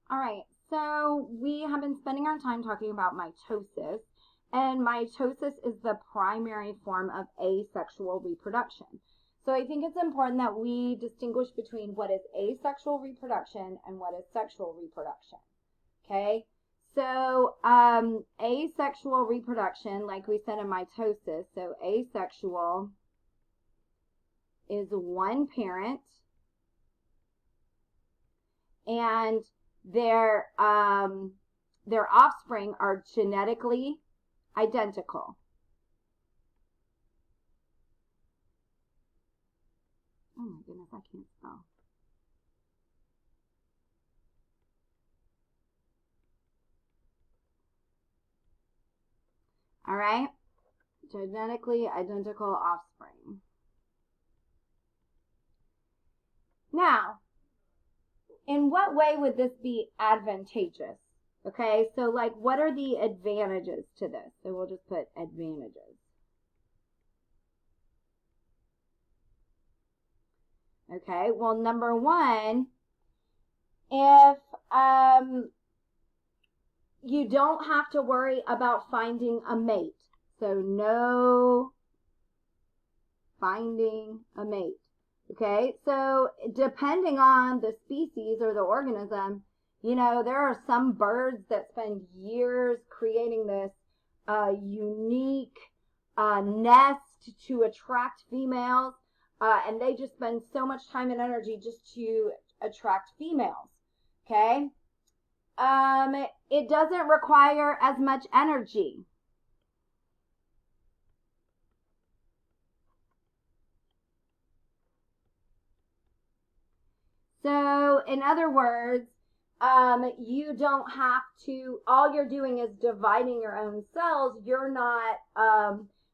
All right, so we have been spending our time talking about mitosis, and mitosis is the primary form of asexual reproduction. So I think it's important that we distinguish between what is asexual reproduction and what is sexual reproduction. Okay, so asexual reproduction, like we said in mitosis, so asexual is one parent and their offspring are genetically identical. Oh my goodness, I can't spell. All right, genetically identical offspring. Now, in what way would this be advantageous? Okay, so like what are the advantages to this? So we'll just put advantages. Okay, well, number one, if you don't have to worry about finding a mate. So no finding a mate. Okay, so depending on the species or the organism, you know, there are some birds that spend years creating this unique nest to attract females, and they just spend so much time and energy just to attract females. Okay, it doesn't require as much energy. So, in other words, you don't have to, all you're doing is dividing your own cells. You're not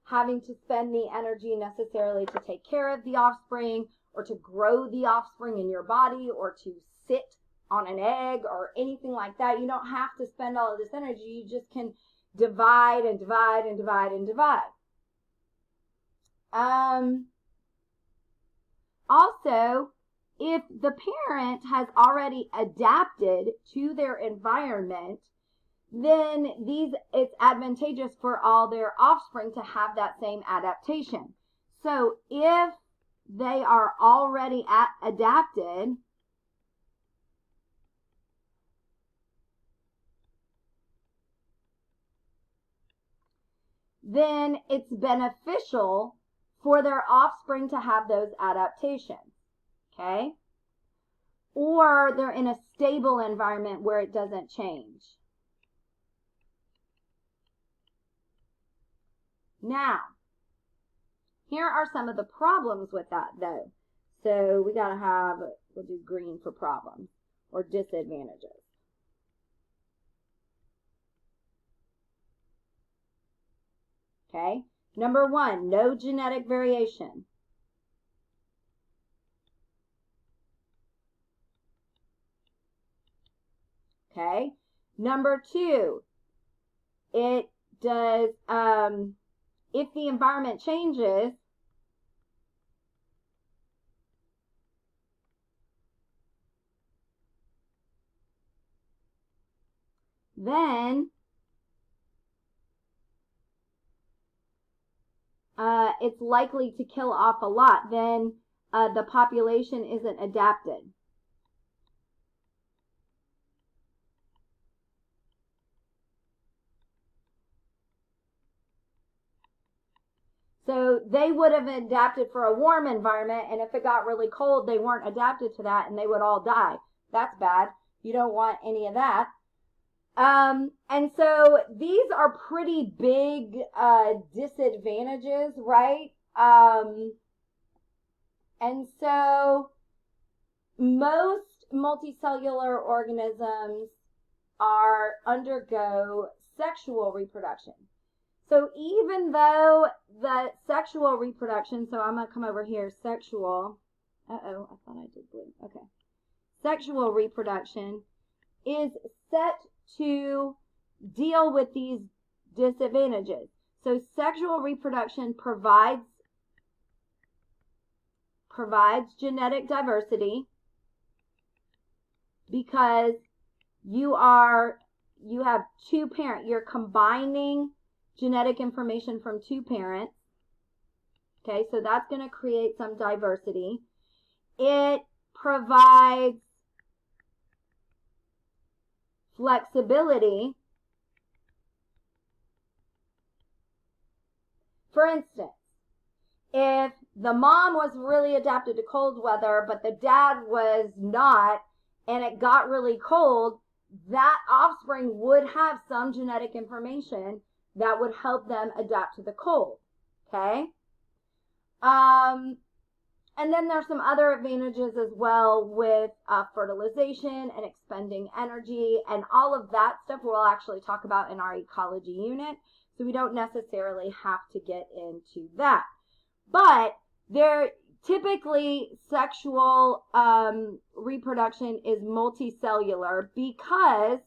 having to spend the energy necessarily to take care of the offspring or to grow the offspring in your body or to sit on an egg or anything like that. You don't have to spend all of this energy. You just can divide and divide and divide and divide. Also, if the parent has already adapted to their environment, then it's advantageous for all their offspring to have that same adaptation. So if they are already adapted, then it's beneficial for their offspring to have those adaptations. Okay? Or they're in a stable environment where it doesn't change. Now, here are some of the problems with that, though. So we got to have, we'll do green for problems or disadvantages. Okay, number one, no genetic variation. Okay, number two, it does, if the environment changes, then it's likely to kill off a lot. Then the population isn't adapted. So they would have adapted for a warm environment, and if it got really cold, they weren't adapted to that, and they would all die. That's bad. You don't want any of that. And so these are pretty big disadvantages, right? And so most multicellular organisms undergo sexual reproduction. So even though the sexual reproduction, so I'm going to come over here, sexual, I thought I did blue, okay. Sexual reproduction is set to deal with these disadvantages. So sexual reproduction provides genetic diversity because you have two parents. You're combining genetic information from two parents. Okay, so that's going to create some diversity. It provides flexibility. For instance, if the mom was really adapted to cold weather, but the dad was not, and it got really cold, that offspring would have some genetic information that would help them adapt to the cold. Okay? And then there's some other advantages as well with fertilization and expending energy, and all of that stuff we'll actually talk about in our ecology unit. So we don't necessarily have to get into that. But there typically sexual reproduction is multicellular because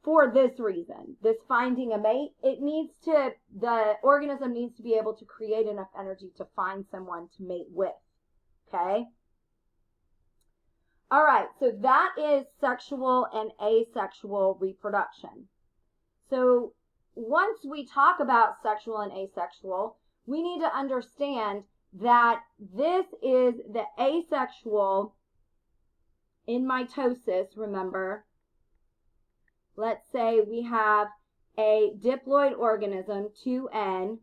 for this reason, this finding a mate, the organism needs to be able to create enough energy to find someone to mate with. Okay? All right, so that is sexual and asexual reproduction. So once we talk about sexual and asexual, we need to understand that this is the asexual in mitosis, remember. Let's say we have a diploid organism, 2N,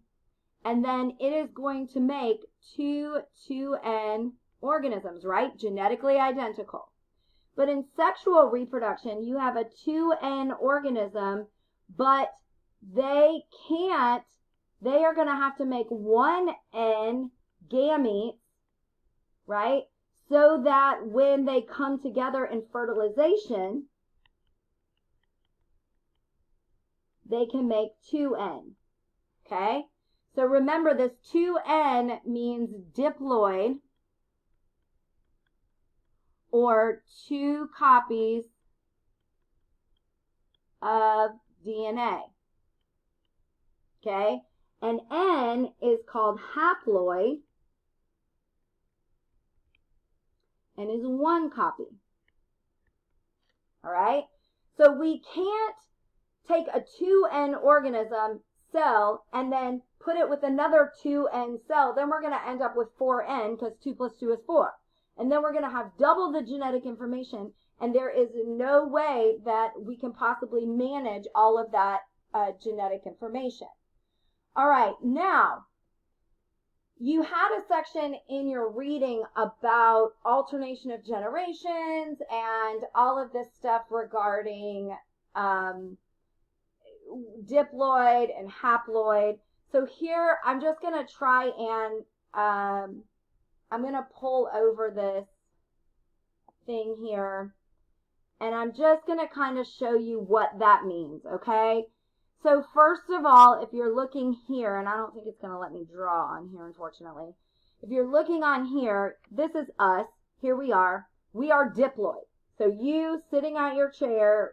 and then it is going to make two 2N organisms, right? Genetically identical. But in sexual reproduction, you have a 2N organism, but they are going to have to make 1N gametes, right? So that when they come together in fertilization, they can make 2N, okay? So remember, this 2N means diploid, or two copies of DNA, okay? And N is called haploid and is one copy, all right? So we can't take a 2N organism cell and then put it with another 2N cell. Then we're going to end up with 4N because 2 plus 2 is 4. And then we're going to have double the genetic information, and there is no way that we can possibly manage all of that genetic information. All right, now, you had a section in your reading about alternation of generations and all of this stuff regarding diploid and haploid. So here, I'm just going to try and I'm going to pull over this thing here, and I'm just going to kind of show you what that means, okay? So first of all, if you're looking here, and I don't think it's going to let me draw on here, unfortunately. If you're looking on here, this is us. Here we are. We are diploid. So you sitting at your chair,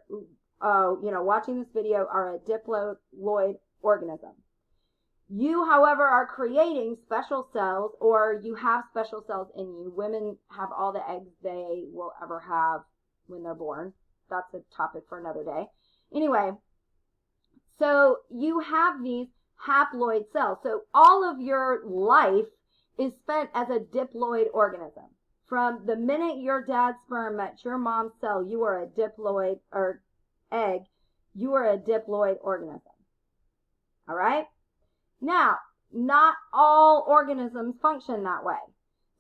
watching this video are a diploid organism. You, however, are creating special cells, or you have special cells in you. Women have all the eggs they will ever have when they're born. That's a topic for another day. Anyway, so you have these haploid cells. So all of your life is spent as a diploid organism. From the minute your dad's sperm met your mom's cell, you are a diploid, or egg, you are a diploid organism. All right? Now, not all organisms function that way.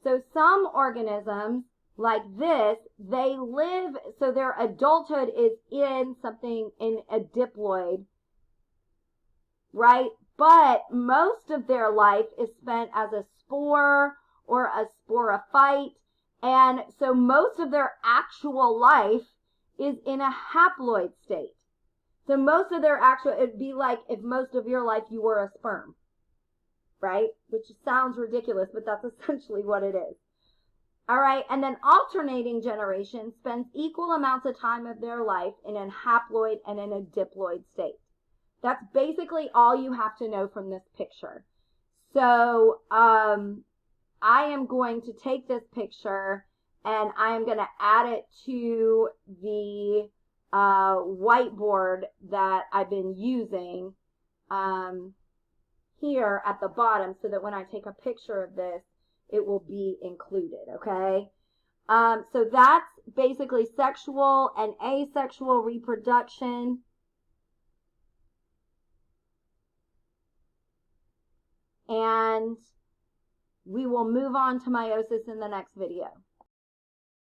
So some organisms, like this, they live, so their adulthood is in a diploid, right? But most of their life is spent as a spore or a sporophyte. And so most of their actual life is in a haploid state. So most of it'd be like if most of your life you were a sperm, right? Which sounds ridiculous, but that's essentially what it is. All right, and then alternating generations spends equal amounts of time of their life in a haploid and in a diploid state. That's basically all you have to know from this picture. So I am going to take this picture and I am going to add it to the whiteboard that I've been using here at the bottom, so that when I take a picture of this, it will be included, okay? So that's basically sexual and asexual reproduction. And we will move on to meiosis in the next video.